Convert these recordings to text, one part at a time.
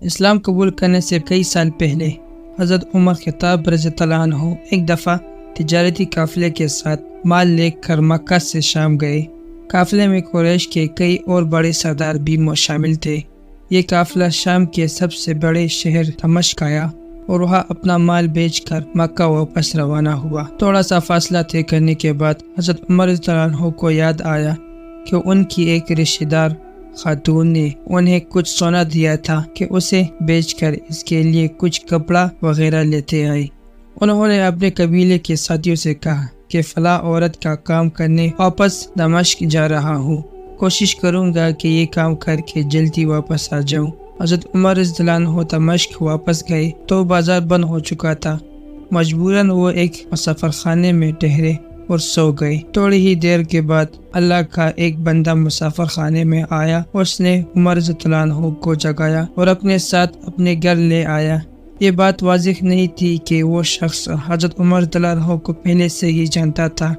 اسلام قبول کرنے سے کئی سال پہلے حضرت عمر خطاب رضی اللہ عنہ ایک دفعہ تجارتی قافلے کے ساتھ مال لے کر مکہ سے شام گئے۔ قافلے میں قریش کے کئی اور بڑے سردار بھی شامل تھے۔ یہ قافلہ شام کے سب سے بڑے شہر دمشق آیا اور وہاں اپنا مال بیچ کر مکہ واپس روانہ ہوا۔ تھوڑا سا فاصلہ طے کرنے کے بعد حضرت عمر رضی اللہ عنہ کو یاد آیا کہ ان کی ایک رشتہ دار خاتون نے انہیں کچھ سونا دیا تھا کہ اسے بیچ کر اس کے لیے کچھ کپڑا وغیرہ لیتے آئے۔ انہوں نے اپنے قبیلے کے ساتھیوں سے کہا کہ فلاں عورت کا کام کرنے واپس دمشق جا رہا ہوں، کوشش کروں گا کہ یہ کام کر کے جلدی واپس آ جاؤں۔ حضرت عمر رضی اللہ عنہ دمشق واپس گئے تو بازار بند ہو چکا تھا۔ مجبوراً وہ ایک مسافر خانے میں ٹھہرے اور سو گئے۔ تھوڑی ہی دیر کے بعد اللہ کا ایک بندہ مسافر خانے میں آیا۔ اس نے عمر رضی اللہ عنہ کو جگایا اور اپنے ساتھ اپنے گھر لے آیا۔ یہ بات واضح نہیں تھی کہ وہ شخص حضرت عمر رضی اللہ عنہ کو پہلے سے ہی جانتا تھا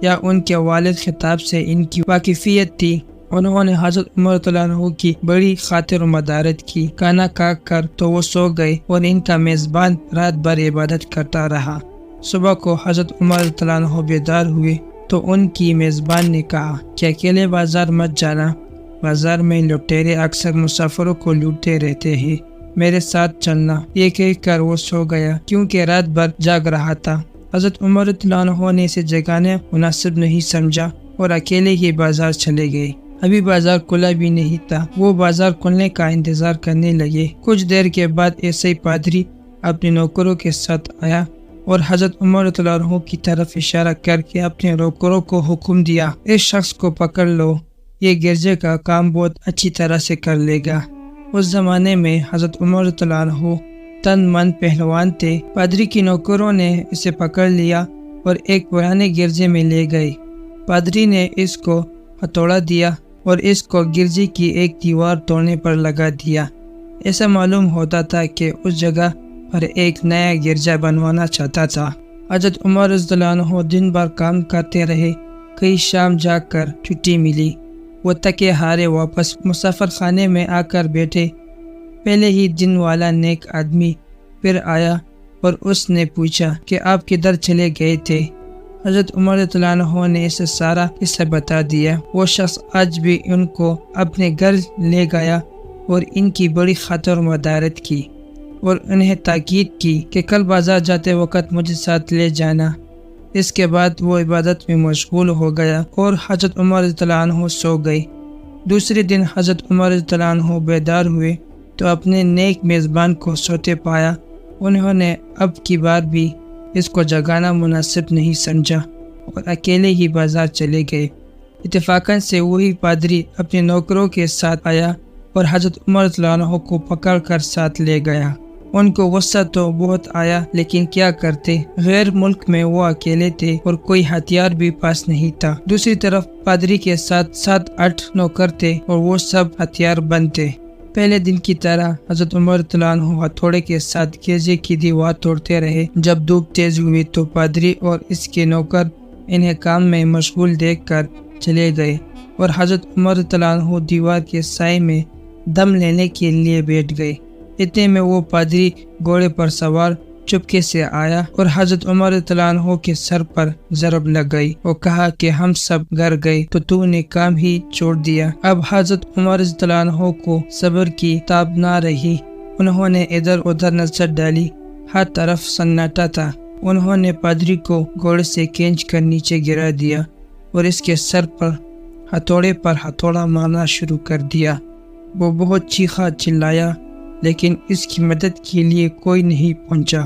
یا ان کے والد خطاب سے ان کی واقفیت تھی۔ انہوں نے حضرت عمر رضی اللہ عنہ کی بڑی خاطر و مدارت کی۔ کھانا کھا کر تو وہ سو گئے اور ان کا میزبان رات بھر عبادت کرتا رہا۔ صبح کو حضرت عمر رضی اللہ عنہ بیدار ہوئے تو ان کی میزبان نے کہا کہ اکیلے بازار مت جانا، بازار میں لٹیرے اکثر مسافروں کو لوٹتے رہتے ہیں، میرے ساتھ چلنا۔ یہ کہہ کر وہ سو گیا کیونکہ رات بھر جاگ رہا تھا۔ حضرت عمر رضی اللہ عنہ نے اسے جگانا مناسب نہیں سمجھا اور اکیلے ہی بازار چلے گئے۔ ابھی بازار کھلا بھی نہیں تھا، وہ بازار کھلنے کا انتظار کرنے لگے۔ کچھ دیر کے بعد ایسے ہی پادری اپنے نوکروں کے ساتھ آیا اور حضرت عمر رضی اللہ عنہ کی طرف اشارہ کر کے اپنے نوکروں کو حکم دیا، اس شخص کو پکڑ لو، یہ گرجے کا کام بہت اچھی طرح سے کر لے گا۔ اس زمانے میں حضرت عمر رضی اللہ عنہ تن من پہلوان تھے۔ پادری کے نوکروں نے اسے پکڑ لیا اور ایک پرانے گرجے میں لے گئے۔ پادری نے اس کو ہتھوڑا دیا اور اس کو گرجے کی ایک دیوار توڑنے پر لگا دیا۔ ایسا معلوم ہوتا تھا کہ اس جگہ پر ایک نیا گرجا بنوانا چاہتا تھا۔ حضرت عمر رضی اللہ عنہ دن بھر کام کرتے رہے۔ کئی شام جا کر چھٹی ملی، وہ تھکے ہارے واپس مسافر خانے میں آ کر بیٹھے۔ پہلے ہی دن والا نیک آدمی پھر آیا اور اس نے پوچھا کہ آپ کدھر چلے گئے تھے؟ حضرت عمر رضی اللہ عنہ نے اسے سارا قصہ بتا دیا۔ وہ شخص آج بھی ان کو اپنے گھر لے گیا اور ان کی بڑی خاطر و مدارت کی اور انہیں تاکید کی کہ کل بازار جاتے وقت مجھے ساتھ لے جانا۔ اس کے بعد وہ عبادت میں مشغول ہو گیا اور حضرت عمر رضی اللہ عنہ سو گئے۔ دوسرے دن حضرت عمر رضی اللہ عنہ بیدار ہوئے تو اپنے نیک میزبان کو سوتے پایا۔ انہوں نے اب کی بار بھی اس کو جگانا مناسب نہیں سمجھا اور اکیلے ہی بازار چلے گئے۔ اتفاقاً سے وہی پادری اپنے نوکروں کے ساتھ آیا اور حضرت عمر رضی اللہ عنہ کو پکڑ کر ساتھ لے گیا۔ ان کو غصہ تو بہت آیا لیکن کیا کرتے، غیر ملک میں وہ اکیلے تھے اور کوئی ہتھیار بھی پاس نہیں تھا۔ دوسری طرف پادری کے ساتھ 7-8 نوکر تھے اور وہ سب ہتھیار بند تھے۔ پہلے دن کی طرح حضرت عمر رضی اللہ عنہ ہتھوڑے کے ساتھ گرجے کی دیوار توڑتے رہے۔ جب دھوپ تیز ہوئی تو پادری اور اس کے نوکر انہیں کام میں مشغول دیکھ کر چلے گئے اور حضرت عمر رضی اللہ عنہ دیوار کے سائے میں دم لینے کے لیے بیٹھ گئے۔ اتنے میں وہ پادری گھوڑے پر سوار چپکے سے آیا اور حضرت عمر رضی اللہ عنہ کے سر پر ضرب لگ گئی اور کہا کہ ہم سب گھر گئے تو نے کام ہی چھوڑ دیا۔ اب حضرت عمر رضی اللہ عنہ کو صبر کی تاب نہ رہی۔ انہوں نے ادھر ادھر نظر ڈالی، ہر طرف سناٹا تھا۔ انہوں نے پادری کو گھوڑے سے کھینچ کر نیچے گرا دیا اور اس کے سر پر ہتھوڑا مارنا شروع کر دیا۔ وہ بہت چیخا چلایا لیکن اس کی مدد کے لیے کوئی نہیں پہنچا۔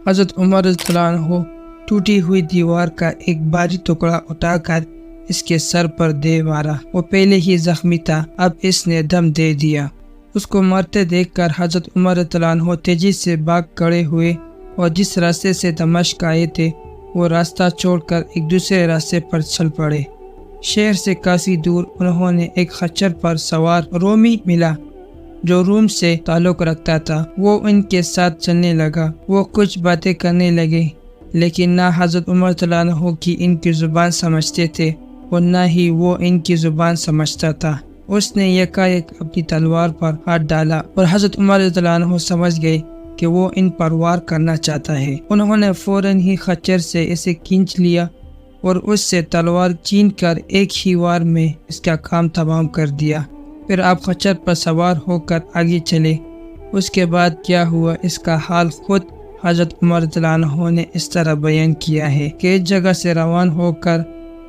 حضرت عمر رضی اللہ عنہ ٹوٹی ہوئی دیوار کا ایک بھاری ٹکڑا اٹھا کر اس کے سر پر دے مارا۔ وہ پہلے ہی زخمی تھا، اب اس نے دم دے دیا۔ اس کو مرتے دیکھ کر حضرت عمر رضی اللہ عنہ تیزی سے بھاگ کھڑے ہوئے اور جس راستے سے دمشق آئے تھے وہ راستہ چھوڑ کر ایک دوسرے راستے پر چل پڑے۔ شہر سے کافی دور انہوں نے ایک خچر پر سوار رومی ملا جو روم سے تعلق رکھتا تھا۔ وہ ان کے ساتھ چلنے لگا۔ وہ کچھ باتیں کرنے لگے لیکن نہ حضرت عمر رضی اللہ عنہ کی ان کی زبان سمجھتے تھے اور نہ ہی وہ ان کی زبان سمجھتا تھا۔ اس نے یکایک اپنی تلوار پر ہاتھ ڈالا اور حضرت عمر رضی اللہ عنہ سمجھ گئے کہ وہ ان پر وار کرنا چاہتا ہے۔ انہوں نے فوراً ہی خچر سے اسے کھینچ لیا اور اس سے تلوار چھین کر ایک ہی وار میں اس کا کام تمام کر دیا۔ پھر آپ خچر پر سوار ہو کر آگے چلے۔ اس کے بعد کیا ہوا اس کا حال خود حضرت عمر رضی اللہ عنہ نے اس طرح بیان کیا ہے کہ ایک جگہ سے روان ہو کر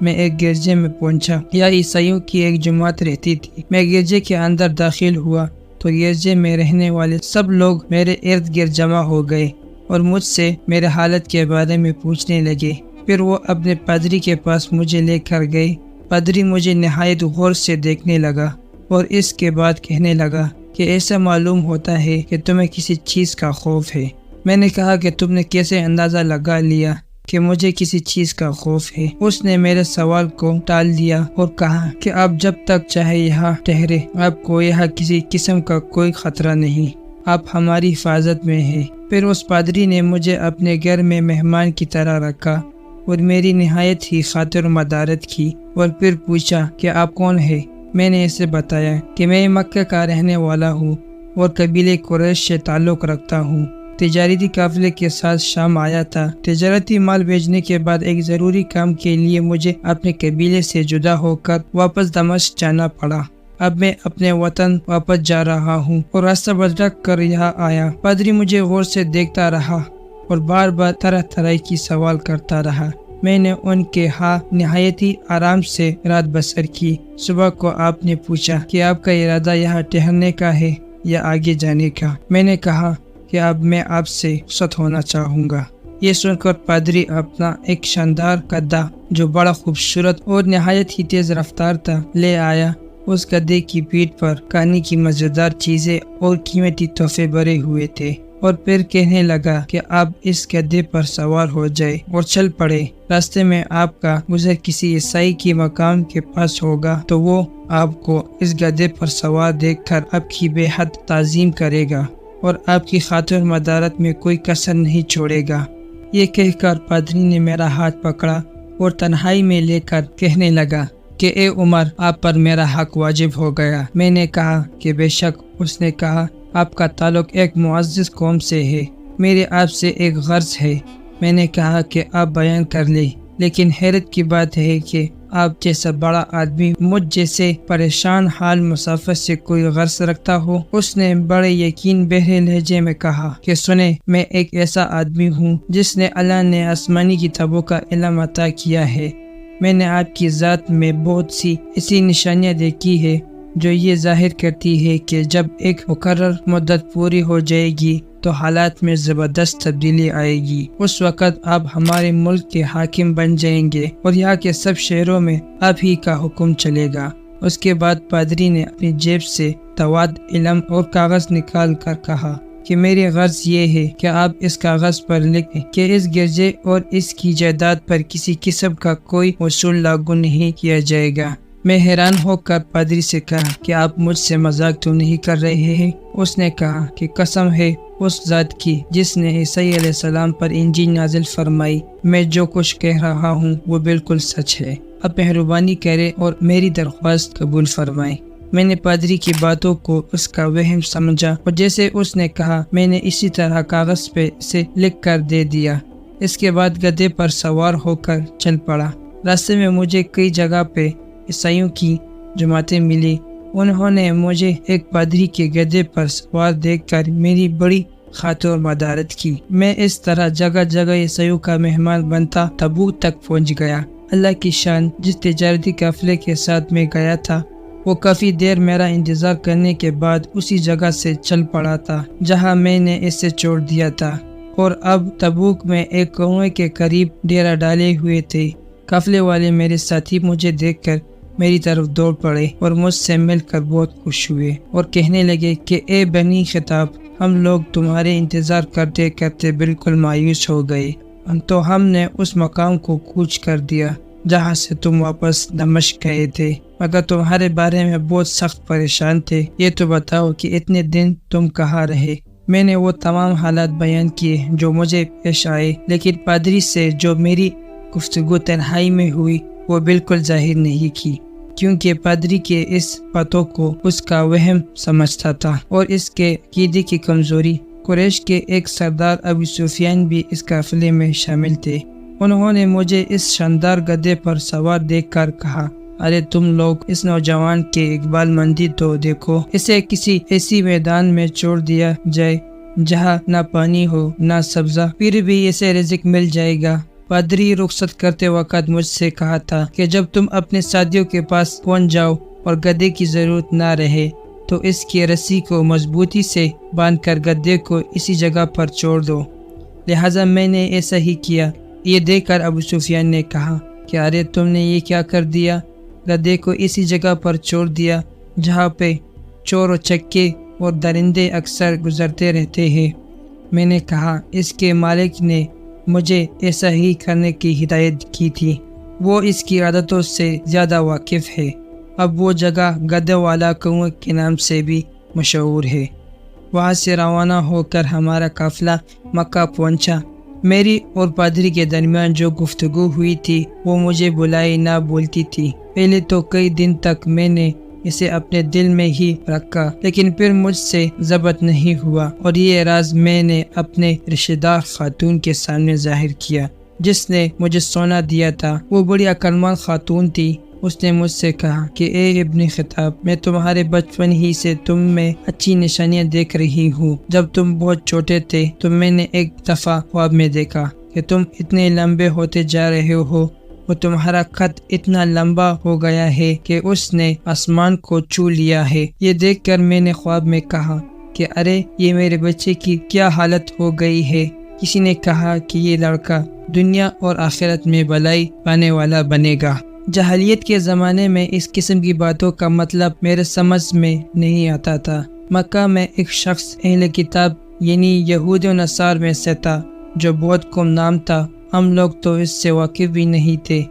میں ایک گرجے میں پہنچا۔ یہاں عیسائیوں کی ایک جماعت رہتی تھی۔ میں گرجے کے اندر داخل ہوا تو گرجے میں رہنے والے سب لوگ میرے ارد گرد جمع ہو گئے اور مجھ سے میرے حالت کے بارے میں پوچھنے لگے۔ پھر وہ اپنے پادری کے پاس مجھے لے کر گئے۔ پادری مجھے نہایت غور سے دیکھنے لگا اور اس کے بعد کہنے لگا کہ ایسا معلوم ہوتا ہے کہ تمہیں کسی چیز کا خوف ہے۔ میں نے کہا کہ تم نے کیسے اندازہ لگا لیا کہ مجھے کسی چیز کا خوف ہے؟ اس نے میرے سوال کو ٹال دیا اور کہا کہ آپ جب تک چاہے یہاں ٹھہرے، آپ کو یہاں کسی قسم کا کوئی خطرہ نہیں، آپ ہماری حفاظت میں ہیں۔ پھر اس پادری نے مجھے اپنے گھر میں مہمان کی طرح رکھا اور میری نہایت ہی خاطر مدارت کی اور پھر پوچھا کہ آپ کون ہیں؟ میں نے اسے بتایا کہ میں مکہ کا رہنے والا ہوں اور قبیلے قریش سے تعلق رکھتا ہوں۔ تجارتی قافلے کے ساتھ شام آیا تھا۔ تجارتی مال بیچنے کے بعد ایک ضروری کام کے لیے مجھے اپنے قبیلے سے جدا ہو کر واپس دمشق جانا پڑا۔ اب میں اپنے وطن واپس جا رہا ہوں اور راستہ بدل کر یہاں آیا۔ پادری مجھے غور سے دیکھتا رہا اور بار بار طرح طرح کی سوال کرتا رہا۔ میں نے ان کے ہاں نہایت ہی آرام سے رات بسر کی۔ صبح کو آپ نے پوچھا کہ آپ کا ارادہ یہاں ٹھہرنے کا ہے یا آگے جانے کا؟ میں نے کہا کہ اب میں آپ سے رخصت ہونا چاہوں گا۔ یہ سن کر پادری اپنا ایک شاندار گدھا جو بڑا خوبصورت اور نہایت ہی تیز رفتار تھا لے آیا۔ اس گدھے کی پیٹھ پر کھانے کی مزیدار چیزیں اور قیمتی تحفے بھرے ہوئے تھے اور پھر کہنے لگا کہ آپ اس گدھے پر سوار ہو جائے اور چل پڑے۔ راستے میں آپ کا گزر کسی عیسائی کی مقام کے پاس ہوگا تو وہ آپ کو اس گدھے پر سوار دیکھ کر آپ کی بے حد تعظیم کرے گا اور آپ کی خاطر مدارت میں کوئی کسر نہیں چھوڑے گا۔ یہ کہہ کر پادری نے میرا ہاتھ پکڑا اور تنہائی میں لے کر کہنے لگا کہ اے عمر، آپ پر میرا حق واجب ہو گیا۔ میں نے کہا کہ بے شک۔ اس نے کہا آپ کا تعلق ایک معزز قوم سے ہے، میرے آپ سے ایک غرض ہے۔ میں نے کہا کہ آپ بیان کر لیں، لیکن حیرت کی بات ہے کہ آپ جیسا بڑا آدمی مجھ جیسے پریشان حال مسافر سے کوئی غرض رکھتا ہو۔ اس نے بڑے یقین بحرے لہجے میں کہا کہ سنیں، میں ایک ایسا آدمی ہوں جس نے اللہ نے آسمانی کتابوں کا علم عطا کیا ہے۔ میں نے آپ کی ذات میں بہت سی ایسی نشانیاں دیکھی ہے جو یہ ظاہر کرتی ہے کہ جب ایک مقرر مدت پوری ہو جائے گی تو حالات میں زبردست تبدیلی آئے گی۔ اس وقت آپ ہمارے ملک کے حاکم بن جائیں گے اور یہاں کے سب شہروں میں آپ ہی کا حکم چلے گا۔ اس کے بعد پادری نے اپنی جیب سے تواد علم اور کاغذ نکال کر کہا کہ میری غرض یہ ہے کہ آپ اس کاغذ پر لکھیں کہ اس گرجے اور اس کی جائیداد پر کسی قسم کا کوئی اصول لاگو نہیں کیا جائے گا۔ میں حیران ہو کر پادری سے کہا کہ آپ مجھ سے مذاق تو نہیں کر رہے ہیں؟ اس نے کہا کہ قسم ہے اس ذات کی جس نے عیسیٰ علیہ السلام پر انجیل نازل فرمائی، میں جو کچھ کہہ رہا ہوں وہ بالکل سچ ہے۔ اب مہربانی کرے اور میری درخواست قبول فرمائیں۔ میں نے پادری کی باتوں کو اس کا وہم سمجھا اور جیسے اس نے کہا میں نے اسی طرح کاغذ پہ اسے لکھ کر دے دیا۔ اس کے بعد گدھے پر سوار ہو کر چل پڑا۔ راستے میں مجھے کئی جگہ پہ عیسائیوں کی جماعتیں ملی۔ انہوں نے مجھے ایک پادری کے گدھے پر سوار دیکھ کر میری بڑی خاطر مدارت کی۔ میں اس طرح جگہ جگہ عیسائیوں کا مہمان بنتا تبوک تک پہنچ گیا۔ اللہ کی شان، جس تجارتی قافلے کے ساتھ میں گیا تھا وہ کافی دیر میرا انتظار کرنے کے بعد اسی جگہ سے چل پڑا تھا جہاں میں نے اسے چھوڑ دیا تھا، اور اب تبوک میں ایک کنویں کے قریب ڈیرا ڈالے ہوئے تھے۔ قافلے والے میرے ساتھی مجھے دیکھ کر میری طرف دوڑ پڑے اور مجھ سے مل کر بہت خوش ہوئے اور کہنے لگے کہ اے بنی خطاب، ہم لوگ تمہارے انتظار کرتے کرتے بالکل مایوس ہو گئے، تو ہم نے اس مقام کو کوچ کر دیا جہاں سے تم واپس دمشق گئے تھے، مگر تمہارے بارے میں بہت سخت پریشان تھے۔ یہ تو بتاؤ کہ اتنے دن تم کہاں رہے؟ میں نے وہ تمام حالات بیان کیے جو مجھے پیش آئے، لیکن پادری سے جو میری گفتگو تنہائی میں ہوئی وہ بالکل ظاہر نہیں کی، کیونکہ پادری کے اس باتوں کو اس کا وہم سمجھتا تھا اور اس کے عقیدے کی کمزوری۔ قریش کے ایک سردار ابو سفیان بھی اس قافلے میں شامل تھے۔ انہوں نے مجھے اس شاندار گدھے پر سوار دیکھ کر کہا، ارے تم لوگ اس نوجوان کے اقبال مندی تو دیکھو، اسے کسی ایسی میدان میں چھوڑ دیا جائے جہاں نہ پانی ہو نہ سبزہ، پھر بھی اسے رزق مل جائے گا۔ پادری رخصت کرتے وقت مجھ سے کہا تھا کہ جب تم اپنے ساتھیوں کے پاس پہنچ جاؤ اور گدھے کی ضرورت نہ رہے تو اس کی رسی کو مضبوطی سے باندھ کر گدھے کو اسی جگہ پر چھوڑ دو۔ لہٰذا میں نے ایسا ہی کیا۔ یہ دیکھ کر ابو سفیان نے کہا کہ ارے تم نے یہ کیا کر دیا؟ گدھے کو اسی جگہ پر چھوڑ دیا جہاں پہ چور و چکے اور درندے اکثر گزرتے رہتے ہیں۔ میں نے کہا، اس کے مالک نے مجھے ایسا ہی کرنے کی ہدایت کی تھی، وہ اس کی عادتوں سے زیادہ واقف ہے۔ اب وہ جگہ گدھے والا کنواں کے نام سے بھی مشہور ہے۔ وہاں سے روانہ ہو کر ہمارا قافلہ مکہ پہنچا۔ میری اور پادری کے درمیان جو گفتگو ہوئی تھی وہ مجھے بلائے نہ بولتی تھی۔ پہلے تو کئی دن تک میں نے اسے اپنے دل میں ہی رکھا، لیکن پھر مجھ سے ضبط نہیں ہوا اور یہ راز میں نے اپنے رشتہ دار خاتون کے سامنے ظاہر کیا جس نے مجھے سونا دیا تھا۔ وہ بڑی عقلمند خاتون تھی۔ اس نے مجھ سے کہا کہ اے ابن خطاب، میں تمہارے بچپن ہی سے تم میں اچھی نشانیاں دیکھ رہی ہوں۔ جب تم بہت چھوٹے تھے تو میں نے ایک دفعہ خواب میں دیکھا کہ تم اتنے لمبے ہوتے جا رہے ہو اور تمہارا قد اتنا لمبا ہو گیا ہے کہ اس نے آسمان کو چھو لیا ہے۔ یہ دیکھ کر میں نے خواب میں کہا کہ ارے یہ میرے بچے کی کیا حالت ہو گئی ہے۔ کسی نے کہا کہ یہ لڑکا دنیا اور آخرت میں بھلائی پانے والا بنے گا۔ جاہلیت کے زمانے میں اس قسم کی باتوں کا مطلب میرے سمجھ میں نہیں آتا تھا۔ مکہ میں ایک شخص اہل کتاب یعنی یہود و نصار میں سے تھا جو بہت کم نام تھا۔ ہم لوگ تو اس سے واقف بھی نہیں تھے،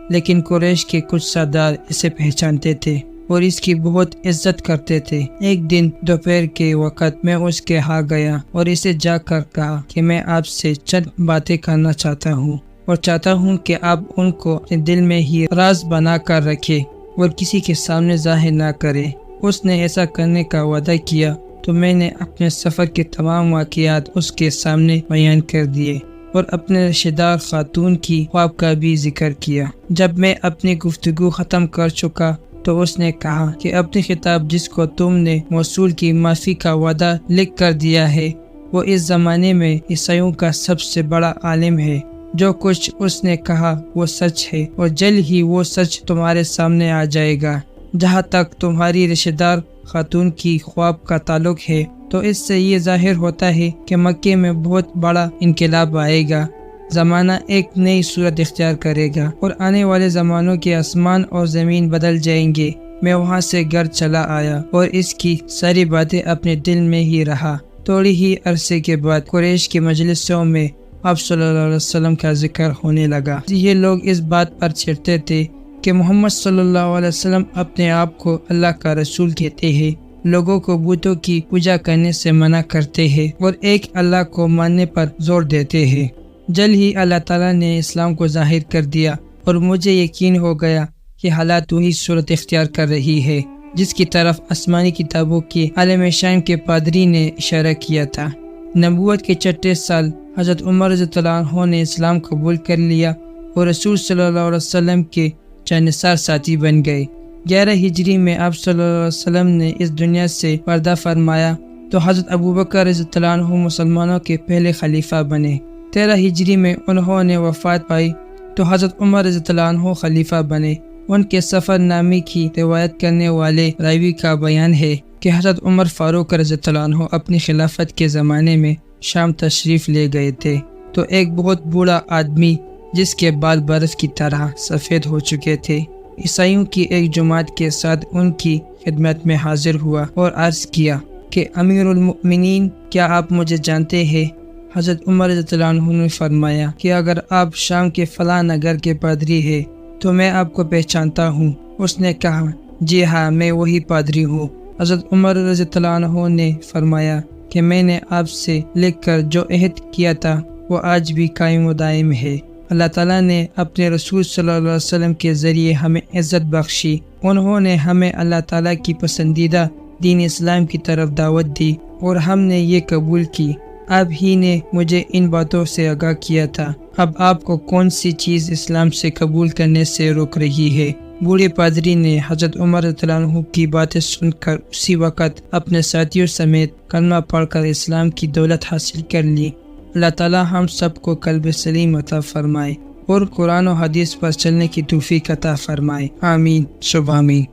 لیکن قریش کے کچھ سردار اسے پہچانتے تھے اور اس کی بہت عزت کرتے تھے۔ ایک دن دوپہر کے وقت میں اس کے ہاں گیا اور اسے جا کر کہا کہ میں آپ سے چند باتیں کرنا چاہتا ہوں اور چاہتا ہوں کہ آپ ان کو اپنے دل میں ہی راز بنا کر رکھے اور کسی کے سامنے ظاہر نہ کرے۔ اس نے ایسا کرنے کا وعدہ کیا تو میں نے اپنے سفر کے تمام واقعات اس کے سامنے بیان کر دیے اور اپنے رشتہ دار خاتون کی خواب کا بھی ذکر کیا۔ جب میں اپنی گفتگو ختم کر چکا تو اس نے کہا کہ اپنی خطاب جس کو تم نے موصول کی معافی کا وعدہ لکھ کر دیا ہے وہ اس زمانے میں عیسائیوں کا سب سے بڑا عالم ہے۔ جو کچھ اس نے کہا وہ سچ ہے اور جلد ہی وہ سچ تمہارے سامنے آ جائے گا۔ جہاں تک تمہاری رشتہ دار خاتون کی خواب کا تعلق ہے تو اس سے یہ ظاہر ہوتا ہے کہ مکے میں بہت بڑا انقلاب آئے گا۔ زمانہ ایک نئی صورت اختیار کرے گا اور آنے والے زمانوں کے آسمان اور زمین بدل جائیں گے۔ میں وہاں سے گھر چلا آیا اور اس کی ساری باتیں اپنے دل میں ہی رہا۔ تھوڑی ہی عرصے کے بعد قریش کی مجلسوں میں آپ صلی اللہ علیہ وسلم کا ذکر ہونے لگا۔ یہ لوگ اس بات پر چھڑتے تھے کہ محمد صلی اللہ علیہ وسلم اپنے آپ کو اللہ کا رسول کہتے ہیں، لوگوں کو بتوں کی پوجا کرنے سے منع کرتے ہیں اور ایک اللہ کو ماننے پر زور دیتے ہیں۔ جلد ہی اللہ تعالیٰ نے اسلام کو ظاہر کر دیا اور مجھے یقین ہو گیا کہ حالات وہی صورت اختیار کر رہی ہے جس کی طرف آسمانی کتابوں کے عالم شان کے پادری نے اشارہ کیا تھا۔ نبوت کے چھٹے سال حضرت عمر رضی اللہ عنہ نے اسلام قبول کر لیا اور رسول صلی اللہ علیہ وسلم کے جانثار ساتھی بن گئے۔ 11 ہجری میں آپ صلی اللہ علیہ وسلم نے اس دنیا سے پردہ فرمایا تو حضرت ابوبکر رضی اللہ عنہ مسلمانوں کے پہلے خلیفہ بنے۔ 13 ہجری میں انہوں نے وفات پائی تو حضرت عمر رضی اللہ عنہ خلیفہ بنے۔ ان کے سفر نامے کی روایت کرنے والے راوی کا بیان ہے کہ حضرت عمر فاروق رضی اللہ عنہ اپنی خلافت کے زمانے میں شام تشریف لے گئے تھے تو ایک بہت بوڑھا آدمی جس کے بال برف کی طرح سفید ہو چکے تھے عیسائیوں کی ایک جماعت کے ساتھ ان کی خدمت میں حاضر ہوا اور عرض کیا کہ امیر المؤمنین، کیا آپ مجھے جانتے ہیں؟ حضرت عمر رضی اللہ عنہ نے فرمایا کہ اگر آپ شام کے فلاں نگر کے پادری ہیں تو میں آپ کو پہچانتا ہوں۔ اس نے کہا، جی ہاں، میں وہی پادری ہوں۔ حضرت عمر رضی اللہ عنہ نے فرمایا کہ میں نے آپ سے لکھ کر جو عہد کیا تھا وہ آج بھی قائم و دائم ہے۔ اللہ تعالیٰ نے اپنے رسول صلی اللہ علیہ وسلم کے ذریعے ہمیں عزت بخشی۔ انہوں نے ہمیں اللہ تعالیٰ کی پسندیدہ دین اسلام کی طرف دعوت دی اور ہم نے یہ قبول کی۔ آپ ہی نے مجھے ان باتوں سے آگاہ کیا تھا۔ اب آپ کو کون سی چیز اسلام سے قبول کرنے سے روک رہی ہے؟ بوڑھے پادری نے حضرت عمر رضی اللہ عنہ کی باتیں سن کر اسی وقت اپنے ساتھیوں سمیت کلمہ پڑھ کر اسلام کی دولت حاصل کر لی۔ اللہ تعالی ہم سب کو قلب سلیم عطا فرمائے اور قرآن و حدیث پر چلنے کی توفیق عطا فرمائے۔ آمین ثم آمین۔